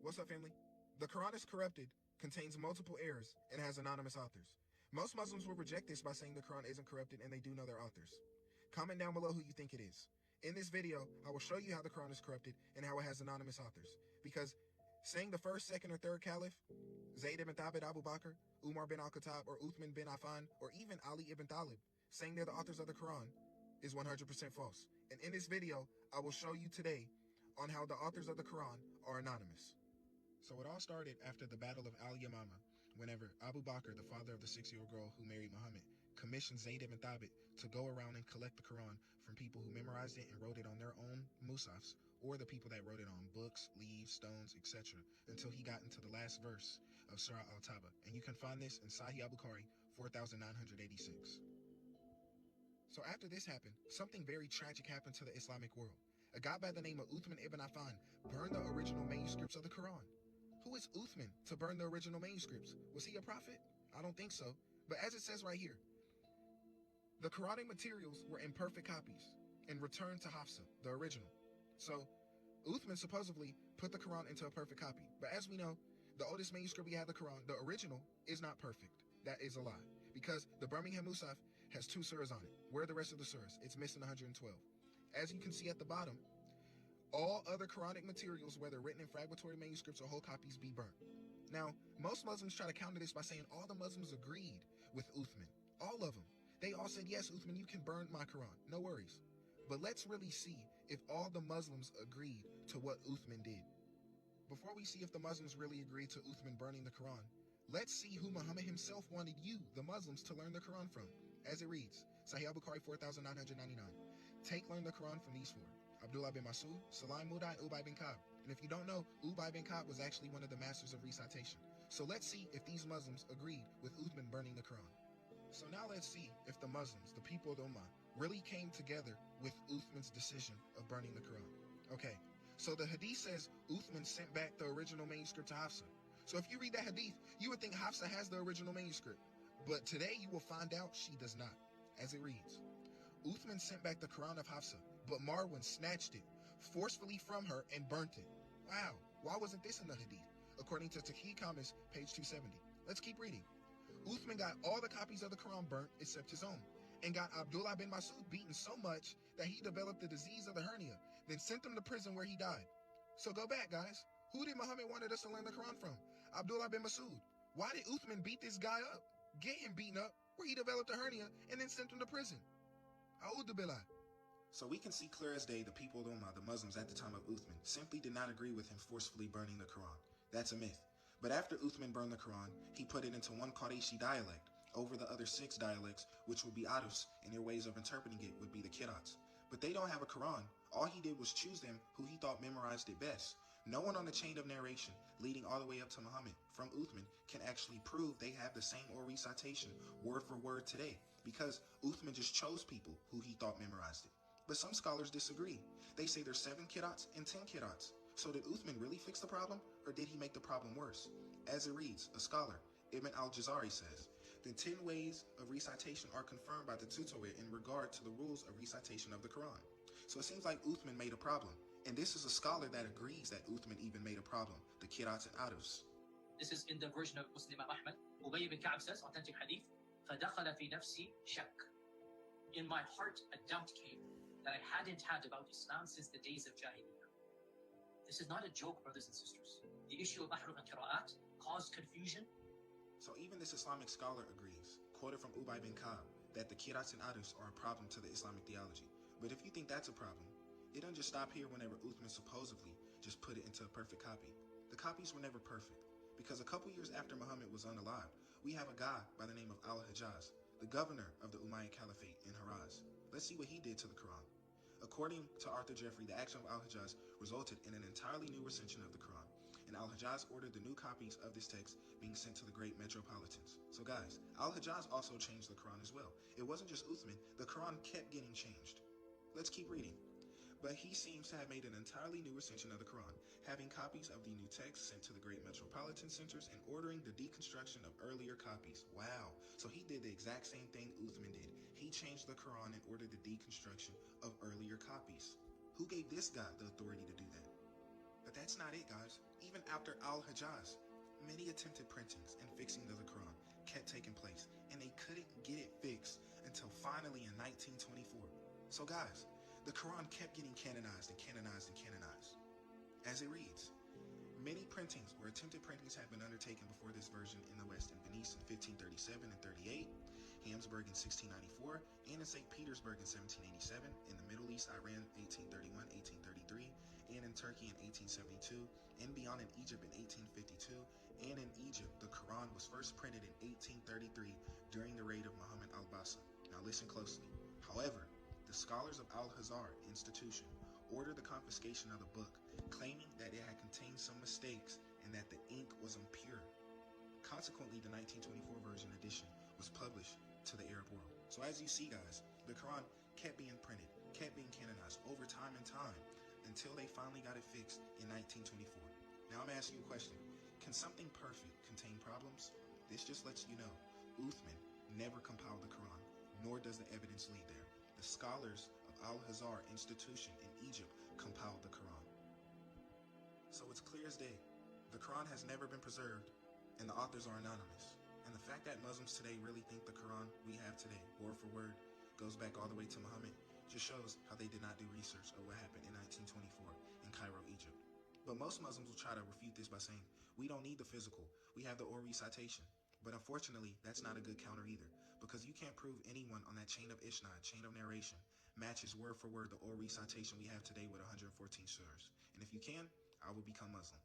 What's up, family? The Quran is corrupted, contains multiple errors, and has anonymous authors. Most Muslims will reject this by saying the Quran isn't corrupted and they do know their authors. Comment down below who you think it is. In this video, I will show you how the Quran is corrupted and how it has anonymous authors. Because saying the first, second, or third caliph, Zayd ibn Thabit Abu Bakr, Umar bin al-Khattab, or Uthman bin Affan, or even Ali ibn Talib, saying they're the authors of the Quran is 100% false. And in this video, I will show you today on how the authors of the Quran are anonymous. So it all started after the Battle of Al-Yamama, whenever Abu Bakr, the father of the 6-year-old girl who married Muhammad, commissioned Zayd ibn Thabit to go around and collect the Quran from people who memorized it and wrote it on their own musafs, or the people that wrote it on books, leaves, stones, etc., until he got into the last verse of Surah Al-Taba. And you can find this in Sahih al-Bukhari 4986. So after this happened, something very tragic happened to the Islamic world. A guy by the name of Uthman ibn Affan burned the original manuscripts of the Quran. Who is Uthman to burn the original manuscripts? Was he a prophet? I don't think so. But as it says right here, the Quranic materials were imperfect copies and returned to Hafsa, the original. So Uthman supposedly put the Quran into a perfect copy. But as we know, the oldest manuscript we have, the Quran, the original, is not perfect. That is a lie. Because the Birmingham Musaf has 2 surahs on it. Where are the rest of the surahs? It's missing 112. As you can see at the bottom, all other Quranic materials, whether written in fragmentary manuscripts or whole copies, be burnt. Now, most Muslims try to counter this by saying all the Muslims agreed with Uthman. All of them. They all said, yes, Uthman, you can burn my Quran. No worries. But let's really see if all the Muslims agreed to what Uthman did. Before we see if the Muslims really agreed to Uthman burning the Quran, let's see who Muhammad himself wanted you, the Muslims, to learn the Quran from. As it reads, Sahih al-Bukhari 4999. Learn the Quran from these 4. Abdullah bin Masud, Salim Muda, and Ubay bin Ka'b. And if you don't know, Ubay bin Ka'b was actually one of the masters of recitation. So let's see if these Muslims agreed with Uthman burning the Quran. So now let's see if the Muslims, the people of the Ummah, really came together with Uthman's decision of burning the Quran. Okay, so the hadith says Uthman sent back the original manuscript to Hafsa. So if you read that hadith, you would think Hafsa has the original manuscript. But today you will find out she does not. As it reads, Uthman sent back the Quran of Hafsa, but Marwan snatched it forcefully from her and burnt it. Wow, why wasn't this in the hadith? According to Taqi Qamis, page 270. Let's keep reading. Uthman got all the copies of the Quran burnt except his own, and got Abdullah bin Masud beaten so much that he developed the disease of the hernia, then sent him to prison where he died. So go back, guys. Who did Muhammad wanted us to learn the Quran from? Abdullah bin Masud. Why did Uthman beat this guy up, get him beaten up, where he developed a hernia, and then sent him to prison? A'udhu billah. So we can see clear as day the people of Ummah, the Muslims at the time of Uthman, simply did not agree with him forcefully burning the Quran. That's a myth. But after Uthman burned the Quran, he put it into one Qurayshi dialect over the other 6 dialects, which would be Arabs, and their ways of interpreting it would be the Qira'ats. But they don't have a Quran. All he did was choose them who he thought memorized it best. No one on the chain of narration, leading all the way up to Muhammad from Uthman, can actually prove they have the same oral recitation, word for word today, because Uthman just chose people who he thought memorized it. But some scholars disagree. They say there's 7 Qira'ats and 10 Qira'ats. So did Uthman really fix the problem, or did he make the problem worse? As it reads, a scholar, Ibn al-Jazari, says, the 10 ways of recitation are confirmed by the Tutoria in regard to the rules of recitation of the Quran. So it seems like Uthman made a problem. And this is a scholar that agrees that Uthman even made a problem, the Qira'ats and Arabs. This is in the version of Muslim Ahmad. Ubay bin Ka'b says, authentic hadith, فَدَخَلَ فِي نَفْسِي شَكٍّ. In my heart, a doubt came that I hadn't had about Islam since the days of Jahiliyyah. This is not a joke, brothers and sisters. The issue of Ahruf and Qira'at caused confusion. So even this Islamic scholar agrees, quoted from Ubay bin Ka'b, that the Qira'ats and Arabs are a problem to the Islamic theology. But if you think that's a problem, it doesn't just stop here whenever Uthman supposedly just put it into a perfect copy. The copies were never perfect, because a couple years after Muhammad was unalive, we have a guy by the name of Al-Hajjaz, the governor of the Umayyad Caliphate in Hiraz. Let's see what he did to the Quran. According to Arthur Jeffrey, the action of Al-Hajjaz resulted in an entirely new recension of the Quran, and Al-Hajjaz ordered the new copies of this text being sent to the great metropolitans. So guys, Al-Hajjaz also changed the Quran as well. It wasn't just Uthman, the Quran kept getting changed. Let's keep reading. But he seems to have made an entirely new recension of the Quran, having copies of the new text sent to the great metropolitan centers and ordering the deconstruction of earlier copies. Wow. So he did the exact same thing Uthman did. He changed the Quran and ordered the deconstruction of earlier copies. Who gave this guy the authority to do that? But that's not it, guys. Even After Al-Hajjaz, many attempted printings and fixing of the Quran kept taking place, and they couldn't get it fixed until finally in 1924. So guys, the Quran kept getting canonized and canonized and canonized. As it reads, many printings or attempted printings have been undertaken before this version in the West, in Venice in 1537 and 38, Hamburg in 1694, and in St. Petersburg in 1787, in the Middle East, Iran 1831, 1833, and in Turkey in 1872, and beyond in Egypt in 1852, and in Egypt, the Quran was first printed in 1833 during the reign of Muhammad al-Basa. Now listen closely. However, the scholars of Al-Azhar institution ordered the confiscation of the book, claiming that it had contained some mistakes and that the ink was impure. Consequently, the 1924 version edition was published to the Arab world. So as you see, guys, the Quran kept being printed, kept being canonized over time and time until they finally got it fixed in 1924. Now I'm asking you a question. Can something perfect contain problems? This just lets you know, Uthman never compiled the Quran, nor does the evidence lead there. The scholars of Al-Azhar institution in Egypt compiled the Quran. So it's clear as day, the Quran has never been preserved, and the authors are anonymous. And the fact that Muslims today really think the Quran we have today, word for word, goes back all the way to Muhammad, just shows how they did not do research of what happened in 1924 in Cairo, Egypt. But most Muslims will try to refute this by saying, we don't need the physical, we have the oral recitation. But unfortunately, that's not a good counter either, because you can't prove anyone on that chain of isnad, chain of narration, matches word for word the oral recitation we have today with 114 surahs. And if you can, I will become Muslim.